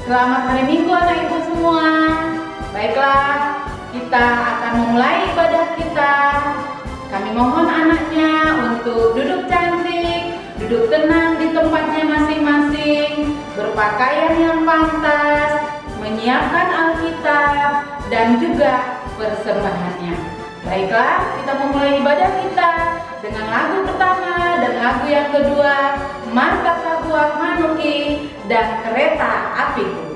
Selamat hari Minggu anak ibu semua. Baiklah, kita akan memulai ibadah kita. Kami mohon anaknya untuk duduk cantik, duduk tenang di tempatnya masing-masing, berpakaian yang pantas, menyiapkan Alkitab dan juga persembahannya. Baiklah, kita memulai ibadah kita dengan lagu pertama dan lagu yang kedua, Markata Buah Manuki dan Kereta Apiku.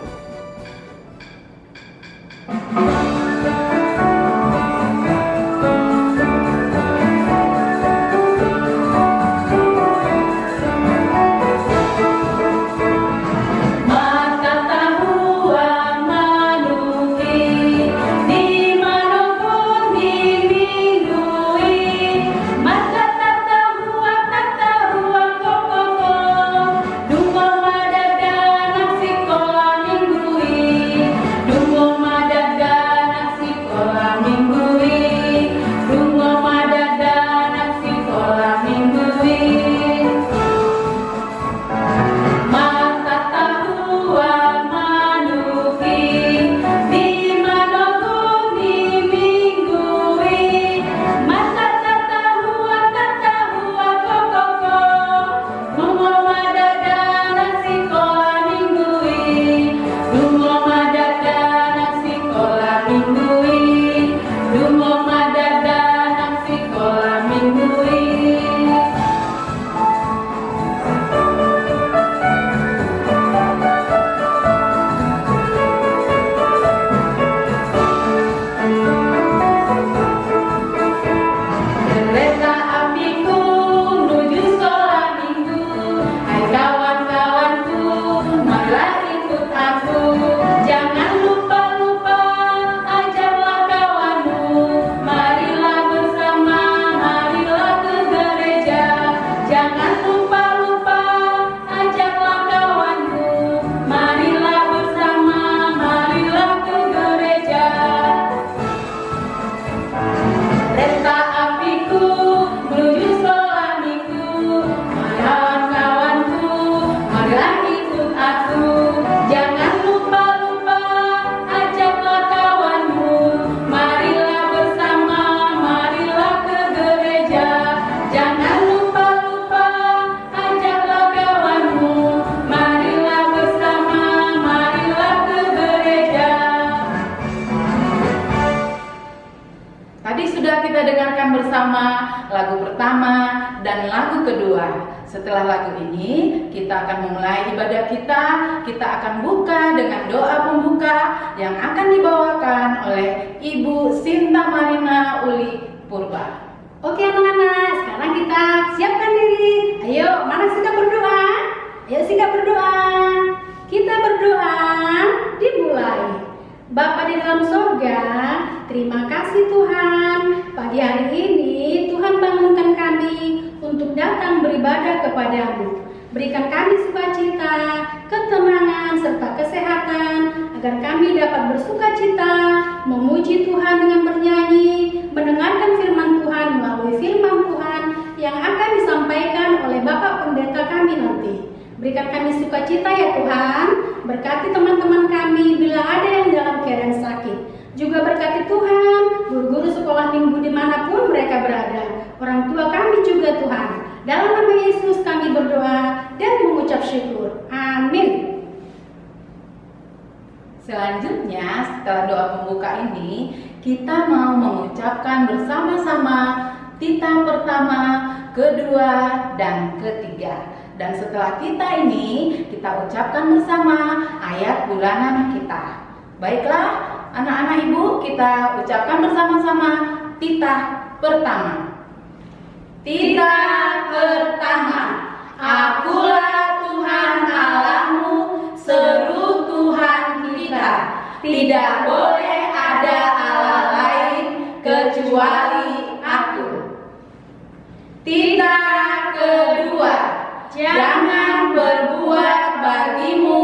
Bersama lagu pertama dan lagu kedua. Setelah lagu ini kita akan memulai ibadah kita. Kita akan buka dengan doa pembuka yang akan dibawakan oleh Ibu Sinta Marina Uli Purba. Oke anak-anak, sekarang kita siapkan diri. Ayo, mana sikap berdoa? Ayo sikap berdoa. Kita berdoa, dimulai. Bapa di dalam surga, terima kasih Tuhan. Pagi hari ini Tuhan bangunkan kami untuk datang beribadah kepadamu. Berikan kami sukacita, ketenangan, serta kesehatan, agar kami dapat bersukacita, memuji Tuhan dengan bernyanyi, mendengarkan firman Tuhan melalui firman Tuhan yang akan disampaikan oleh Bapak Pendeta kami nanti. Berikan kami sukacita ya Tuhan. Berkati teman-teman kami bila ada yang dalam keadaan sakit. Juga berkati Tuhan guru-guru sekolah minggu dimanapun mereka berada. Orang tua kami juga Tuhan. Dalam nama Yesus kami berdoa dan mengucap syukur. Amin. Selanjutnya setelah doa pembuka ini, kita mau mengucapkan bersama-sama titah pertama, kedua, dan ketiga. Dan setelah kita ini, kita ucapkan bersama ayat bulanan kita. Baiklah, anak-anak ibu, kita ucapkan bersama-sama titah pertama. Titah pertama. Akulah Tuhan Allahmu, seru Tuhan kita. Tidak boleh ada Allah lain kecuali Aku. Titah kedua. Jangan berbuat bagimu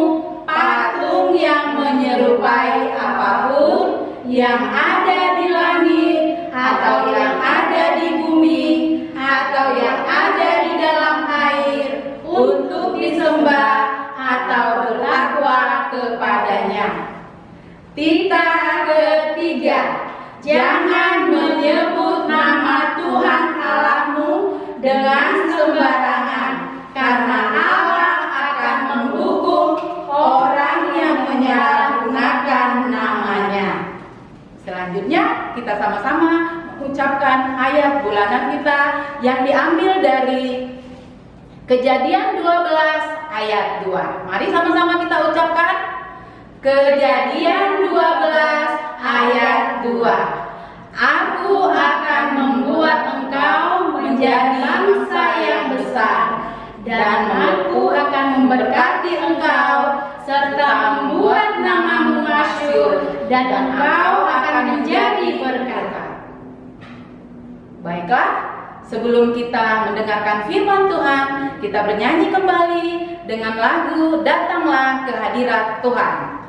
patung yang menyerupai apapun yang ada di langit, atau yang ada di bumi, atau yang ada di dalam air, untuk disembah atau bertakwa kepadanya. Titah ketiga, jangan menyebut nama Tuhan Allahmu dengan sembarangan, karena Allah akan menghukum orang yang menyalahgunakan namanya. Selanjutnya kita sama-sama mengucapkan ayat bulanan kita yang diambil dari Kejadian 12 ayat 2. Mari sama-sama kita ucapkan. Kejadian 12 ayat 2. Aku akan membuat engkau menjadi bangsa yang besar, dan aku akan memberkati engkau serta membuat namamu masyhur, dan engkau akan menjadi berkat. Baiklah, sebelum kita mendengarkan firman Tuhan, kita bernyanyi kembali dengan lagu Datanglah ke Hadirat Tuhan.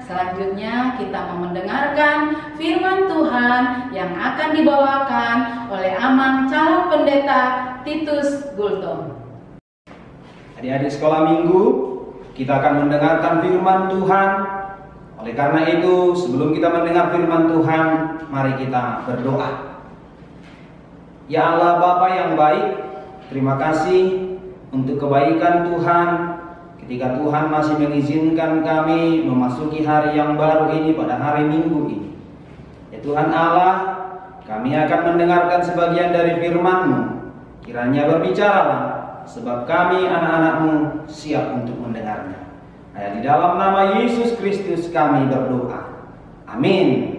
Selanjutnya kita mau mendengarkan firman Tuhan yang akan dibawakan oleh Amang calon pendeta Titus Gultom. Adik-adik sekolah minggu, kita akan mendengarkan firman Tuhan. Oleh karena itu, sebelum kita mendengar firman Tuhan, mari kita berdoa. Ya Allah Bapa yang baik, terima kasih untuk kebaikan Tuhan. Ketika Tuhan masih mengizinkan kami memasuki hari yang baru ini pada hari Minggu ini. Ya Tuhan Allah, kami akan mendengarkan sebagian dari firman-Mu. Kiranya berbicaralah, sebab kami anak-anak-Mu siap untuk mendengarnya. Di dalam nama Yesus Kristus kami berdoa. Amin.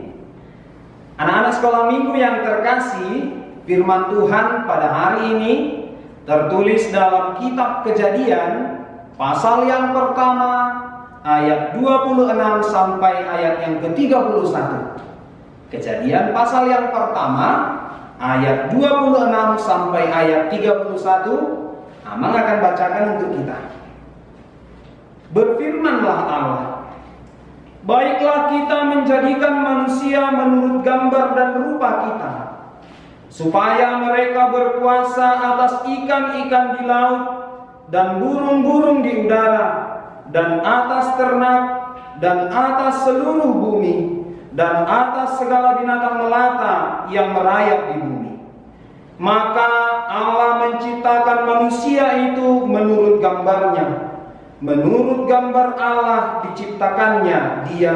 Anak-anak sekolah minggu yang terkasih, firman Tuhan pada hari ini tertulis dalam kitab Kejadian pasal yang pertama ayat 26 sampai ayat yang ke-31. Kejadian pasal yang pertama ayat 26 sampai ayat 31. Amang akan bacakan untuk kita. Berfirmanlah Allah, baiklah kita menjadikan manusia menurut gambar dan rupa kita, supaya mereka berkuasa atas ikan-ikan di laut dan burung-burung di udara, dan atas ternak, dan atas seluruh bumi, dan atas segala binatang melata yang merayap di bumi. Maka Allah menciptakan manusia itu menurut gambarnya. Menurut gambar Allah diciptakannya dia,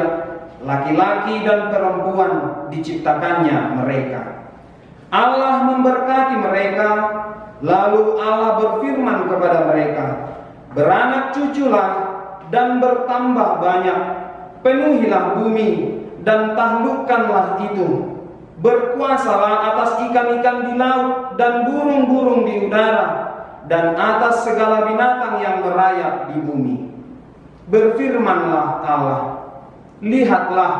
laki-laki dan perempuan diciptakannya mereka. Allah memberkati mereka, lalu Allah berfirman kepada mereka, beranak cuculah dan bertambah banyak, penuhilah bumi dan taklukkanlah itu. Berkuasalah atas ikan-ikan di laut dan burung-burung di udara, dan atas segala binatang yang merayap di bumi. Berfirmanlah Allah, lihatlah,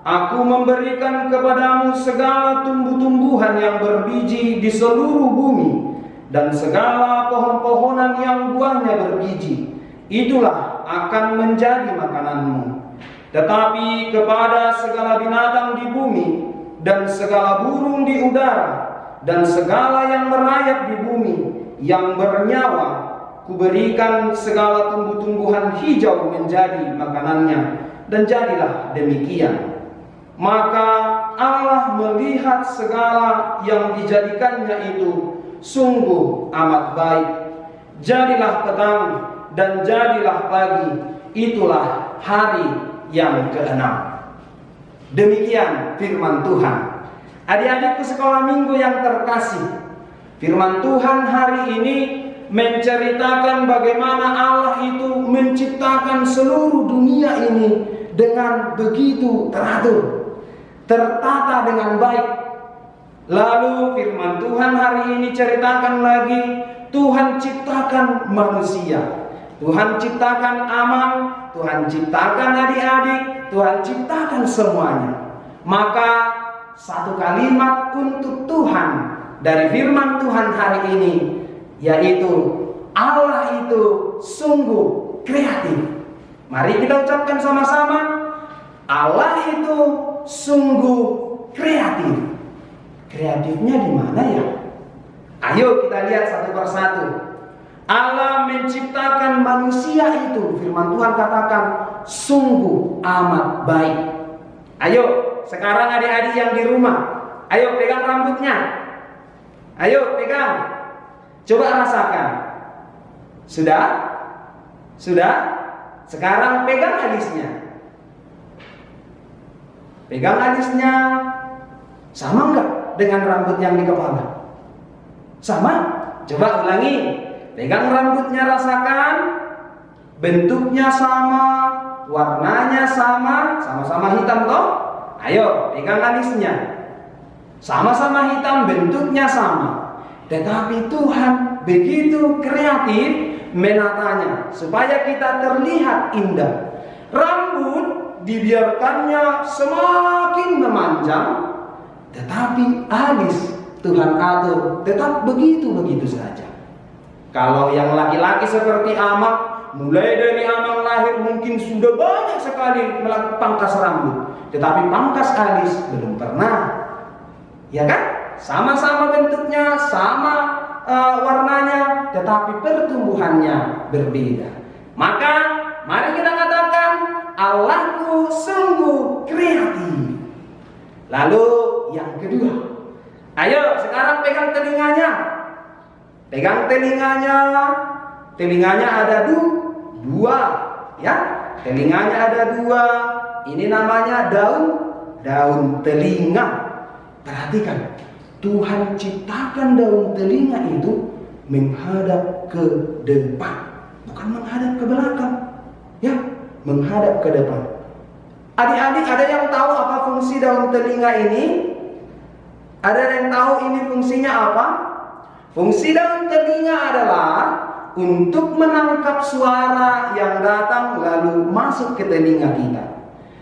aku memberikan kepadamu segala tumbuh-tumbuhan yang berbiji di seluruh bumi, dan segala pohon-pohonan yang buahnya berbiji, itulah akan menjadi makananmu. Tetapi kepada segala binatang di bumi, dan segala burung di udara, dan segala yang merayap di bumi, yang bernyawa, kuberikan segala tumbuh-tumbuhan hijau menjadi makanannya. Dan jadilah demikian. Maka Allah melihat segala yang dijadikannya itu sungguh amat baik. Jadilah petang dan jadilah pagi, itulah hari yang ke-6. Demikian firman Tuhan. Adik-adikku sekolah minggu yang terkasih, firman Tuhan hari ini menceritakan bagaimana Allah itu menciptakan seluruh dunia ini dengan begitu teratur, tertata dengan baik. Lalu firman Tuhan hari ini ceritakan lagi, Tuhan ciptakan manusia, Tuhan ciptakan Amal, Tuhan ciptakan adik-adik, Tuhan ciptakan semuanya. Maka satu kalimat untuk Tuhan dari firman Tuhan hari ini, yaitu Allah itu sungguh kreatif. Mari kita ucapkan sama-sama, Allah itu sungguh kreatif. Kreatifnya di mana ya? Ayo kita lihat satu persatu. Allah menciptakan manusia itu, firman Tuhan katakan sungguh amat baik. Ayo sekarang adik-adik yang di rumah, ayo pegang rambutnya. Ayo pegang. Coba rasakan. Sudah? Sudah? Sekarang pegang alisnya. Pegang alisnya. Sama enggak dengan rambut yang di kepala? Sama? Coba ulangi. Pegang rambutnya, rasakan. Bentuknya sama, warnanya sama, sama-sama hitam toh? Ayo, pegang alisnya. Sama-sama hitam, bentuknya sama. Tetapi Tuhan begitu kreatif menatanya supaya kita terlihat indah. Rambut dibiarkannya semakin memanjang, tetapi alis Tuhan atur tetap begitu-begitu saja. Kalau yang laki-laki seperti Amak, mulai dari Amak lahir mungkin sudah banyak sekali melakukan pangkas rambut, tetapi pangkas alis belum pernah. Ya kan? Sama-sama bentuknya, sama warnanya, tetapi pertumbuhannya berbeda. Maka mari kita katakan Allahku sungguh kreatif. Lalu yang kedua, ayo sekarang pegang telinganya. Pegang telinganya. Telinganya ada dua, ya. Telinganya ada dua. Ini namanya daun telinga. Perhatikan, Tuhan ciptakan daun telinga itu menghadap ke depan, bukan menghadap ke belakang, ya, menghadap ke depan. Adik-adik, ada yang tahu apa fungsi daun telinga ini? Ada yang tahu ini fungsinya apa? Fungsi daun telinga adalah untuk menangkap suara yang datang lalu masuk ke telinga kita.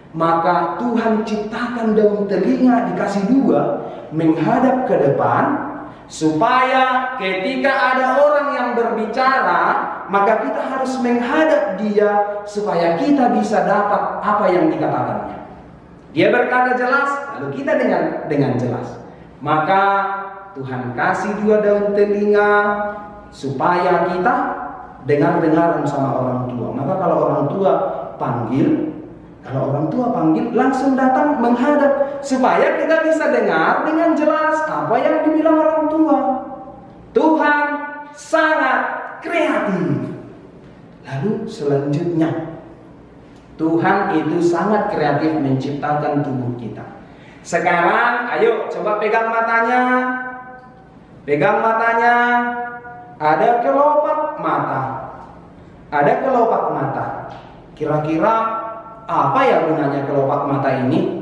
Maka Tuhan ciptakan daun telinga dikasih dua menghadap ke depan, supaya ketika ada orang yang berbicara maka kita harus menghadap Dia supaya kita bisa dapat apa yang dikatakannya. Dia berkata jelas, lalu kita dengan jelas. Maka Tuhan kasih 2 daun telinga supaya kita dengar-dengaran sama orang tua. Maka kalau orang tua panggil, langsung datang menghadap supaya kita bisa dengar dengan jelas apa yang dibilang orang tua. Tuhan sangat kreatif. Lalu selanjutnya, Tuhan itu sangat kreatif menciptakan tubuh kita. Sekarang ayo coba pegang matanya. Pegang matanya. Ada kelopak mata. Ada kelopak mata. Kira-kira apa ya gunanya kelopak mata ini?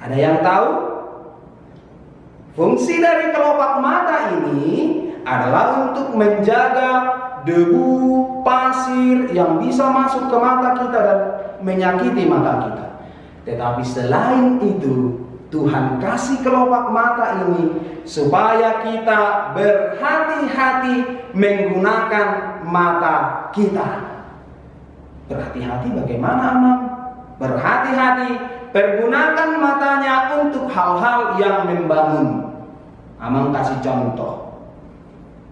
Ada yang tahu? Fungsi dari kelopak mata ini adalah untuk menjaga debu, pasir yang bisa masuk ke mata kita dan menyakiti mata kita. Tetapi selain itu, Tuhan kasih kelopak mata ini supaya kita berhati-hati menggunakan mata kita. Berhati-hati bagaimana, Amang? Berhati-hati, pergunakan matanya untuk hal-hal yang membangun. Amang kasih contoh.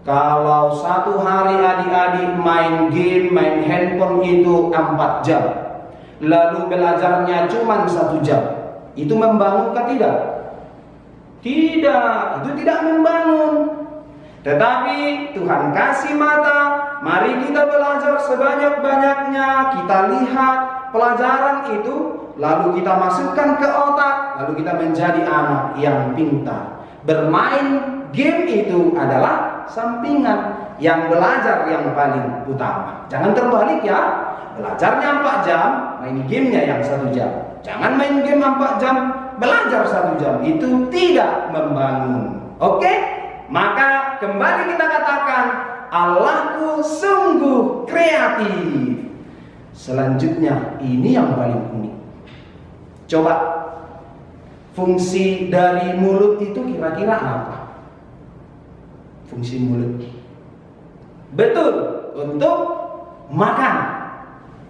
Kalau satu hari adik-adik main game, main handphone itu 4 jam, lalu belajarnya cuma 1 jam, itu membangun ke tidak? Tidak, itu tidak membangun. Tetapi Tuhan kasih mata, mari kita belajar sebanyak-banyaknya, kita lihat pelajaran itu, lalu kita masukkan ke otak, lalu kita menjadi anak yang pintar. Bermain game itu adalah sampingan, yang belajar yang paling utama. Jangan terbalik ya, belajarnya 4 jam, main gamenya yang 1 jam. Jangan main game 4 jam, belajar 1 jam, itu tidak membangun. Oke? Maka kembali kita katakan, Allahku sungguh kreatif. Selanjutnya, ini yang paling unik. Coba, fungsi dari mulut itu kira-kira apa? Fungsi mulut, betul, untuk makan.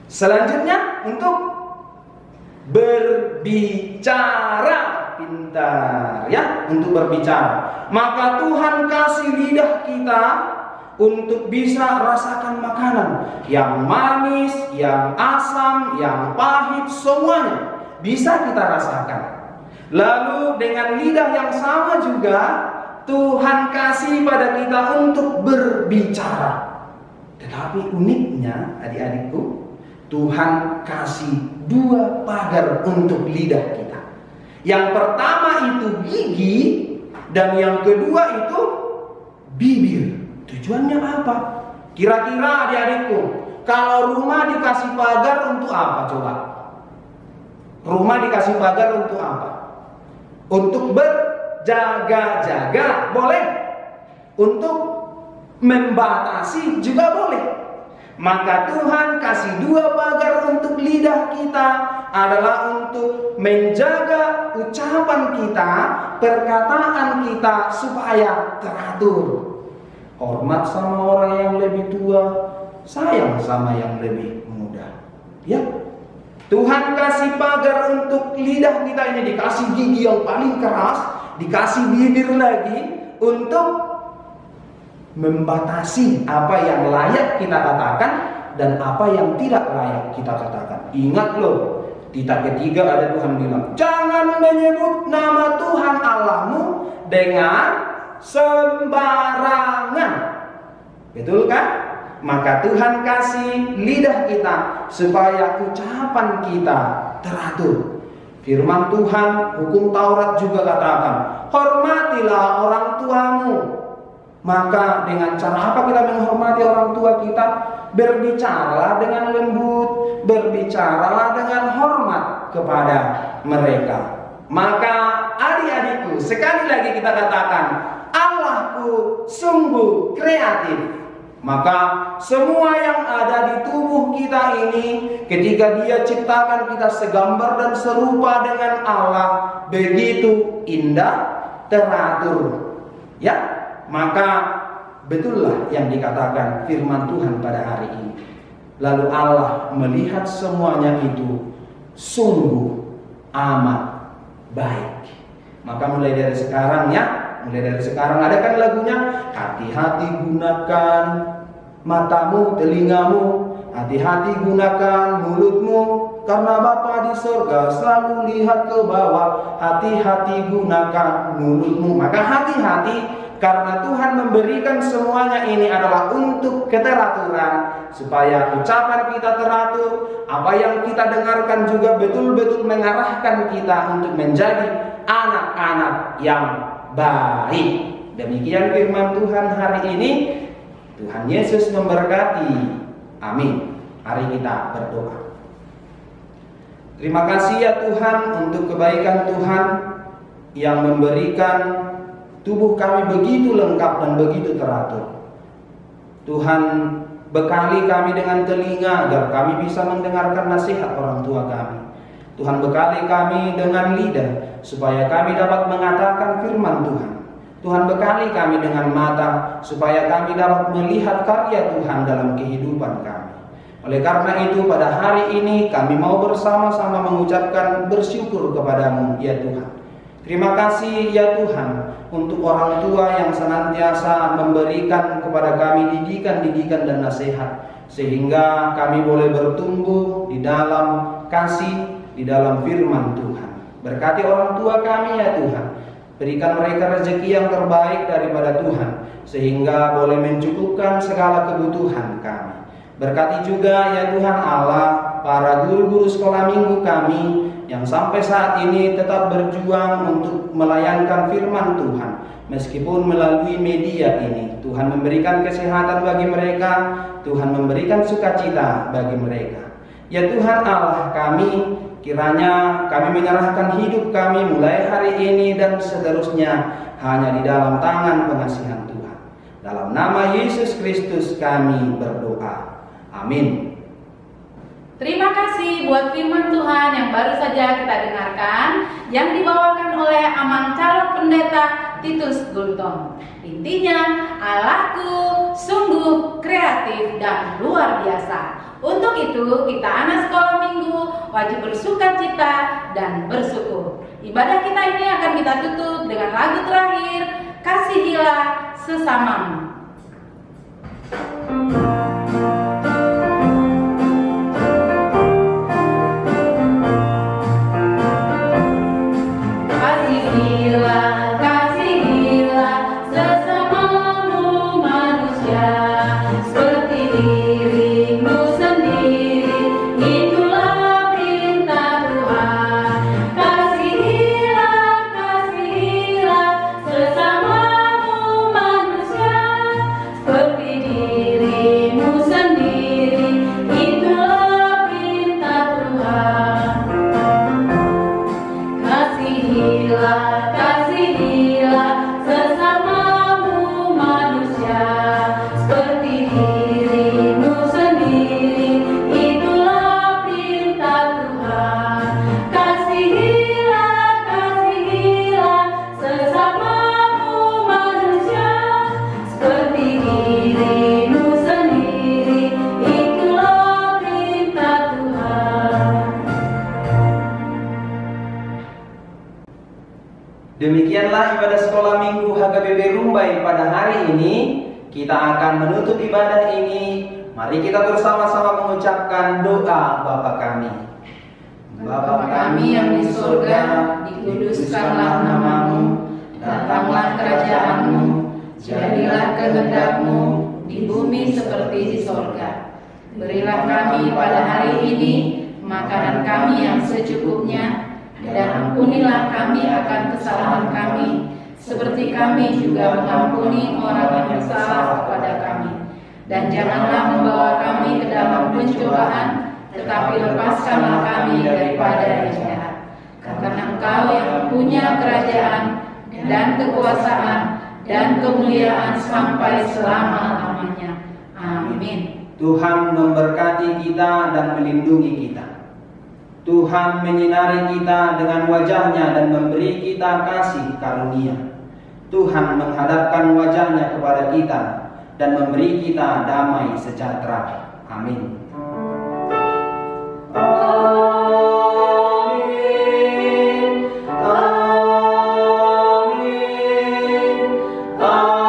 Selanjutnya untuk berbicara. Pintar ya, untuk berbicara. Maka Tuhan kasih lidah kita untuk bisa rasakan makanan yang manis, yang asam, yang pahit, semuanya bisa kita rasakan. Lalu dengan lidah yang sama juga Tuhan kasih pada kita untuk berbicara. Tetapi uniknya adik-adikku, Tuhan kasih 2 pagar untuk lidah kita. Yang pertama itu gigi, dan yang kedua itu bibir. Tujuannya apa? Kira-kira adik-adikku, kalau rumah dikasih pagar untuk apa coba? Rumah dikasih pagar untuk apa? Untuk berjaga-jaga, boleh. Untuk membatasi juga boleh. Maka Tuhan kasih 2 pagar untuk lidah kita, adalah untuk menjaga ucapan kita, perkataan kita supaya teratur. Hormat sama orang yang lebih tua, sayang sama yang lebih muda. Ya, Tuhan kasih pagar untuk lidah kita ini, dikasih gigi yang paling keras, dikasih bibir lagi untuk membatasi apa yang layak kita katakan dan apa yang tidak layak kita katakan. Ingat loh, Tita ketiga ada Tuhan bilang, jangan menyebut nama Tuhan Allahmu dengan sembarangan. Betul kan? Maka Tuhan kasih lidah kita supaya ucapan kita teratur. Firman Tuhan, hukum Taurat juga katakan, hormatilah orang tuamu. Maka dengan cara apa kita menghormati orang tua kita? Berbicaralah dengan lembut, berbicaralah dengan hormat kepada mereka. Maka adik-adikku, sekali lagi kita katakan, Allahku sungguh kreatif. Maka semua yang ada di tubuh kita ini, ketika Dia ciptakan kita segambar dan serupa dengan Allah, begitu indah, teratur. Ya, maka betullah yang dikatakan firman Tuhan pada hari ini. Lalu Allah melihat semuanya itu sungguh amat baik. Maka mulai dari sekarang ada kan lagunya, hati-hati gunakan matamu, telingamu, hati-hati gunakan mulutmu, karena Bapa di sorga selalu lihat ke bawah. Hati-hati gunakan mulutmu. Maka hati-hati, karena Tuhan memberikan semuanya ini adalah untuk keteraturan, supaya ucapan kita teratur, apa yang kita dengarkan juga betul-betul mengarahkan kita untuk menjadi anak-anak yang baik. Demikian firman Tuhan hari ini. Tuhan Yesus memberkati. Amin. Mari kita berdoa. Terima kasih ya Tuhan untuk kebaikan Tuhan yang memberikan tubuh kami begitu lengkap dan begitu teratur. Tuhan, bekali kami dengan telinga agar kami bisa mendengarkan nasihat orang tua kami. Tuhan, bekali kami dengan lidah supaya kami dapat mengatakan firman Tuhan. Tuhan, bekali kami dengan mata supaya kami dapat melihat karya Tuhan dalam kehidupan kami. Oleh karena itu pada hari ini kami mau bersama-sama mengucapkan bersyukur kepadamu ya Tuhan. Terima kasih ya Tuhan untuk orang tua yang senantiasa memberikan kepada kami didikan-didikan dan nasihat, sehingga kami boleh bertumbuh di dalam kasih, di dalam firman Tuhan. Berkati orang tua kami ya Tuhan. Berikan mereka rezeki yang terbaik daripada Tuhan, sehingga boleh mencukupkan segala kebutuhan kami. Berkati juga ya Tuhan Allah para guru-guru sekolah minggu kami yang sampai saat ini tetap berjuang untuk melayankan firman Tuhan. Meskipun melalui media ini, Tuhan memberikan kesehatan bagi mereka, Tuhan memberikan sukacita bagi mereka. Ya Tuhan Allah kami, kiranya kami menyerahkan hidup kami mulai hari ini dan seterusnya hanya di dalam tangan pengasihan Tuhan. Dalam nama Yesus Kristus kami berdoa. Amin. Terima kasih buat firman Tuhan yang baru saja kita dengarkan, yang dibawakan oleh Amang Calon Pendeta Titus Gultom. Intinya, Allahku sungguh kreatif dan luar biasa. Untuk itu, kita anak sekolah minggu wajib bersukacita dan bersyukur. Ibadah kita ini akan kita tutup dengan lagu terakhir, Kasihilah Sesamamu. Demikianlah ibadah sekolah minggu HKBP Rumbai pada hari ini. Kita akan menutup ibadah ini. Mari kita bersama-sama mengucapkan doa Bapa kami. Bapa kami yang di surga, dikuduskanlah namamu, datanglah kerajaanmu, jadilah kehendak-Mu di bumi seperti di sorga. Berilah kami pada hari ini makanan kami yang secukupnya, dan ampunilah kami akan kesalahan kami, seperti kami juga mengampuni orang yang bersalah kepada kami. Dan janganlah membawa kami ke dalam pencobaan, tetapi lepaskanlah kami daripada yang jahat. Karena Engkau yang punya kerajaan dan kekuasaan dan kemuliaan sampai selama-lamanya. Amin. Tuhan memberkati kita dan melindungi kita. Tuhan menyinari kita dengan wajah-Nya dan memberi kita kasih karunia. Tuhan menghadapkan wajah-Nya kepada kita dan memberi kita damai sejahtera. Amin. Amin. Amin. Amin.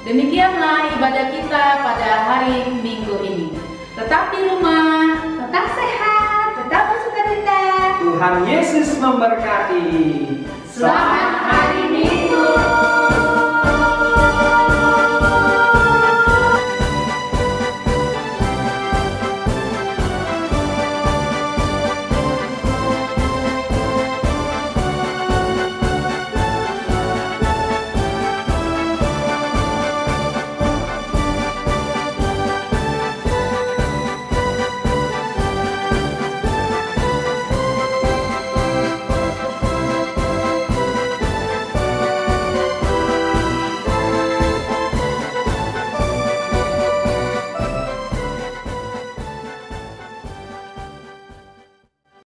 Demikianlah ibadah kita pada hari Minggu ini. Tetap di rumah, Tetap sehat, tetap bersukacita. Tuhan Yesus memberkati. selamat hari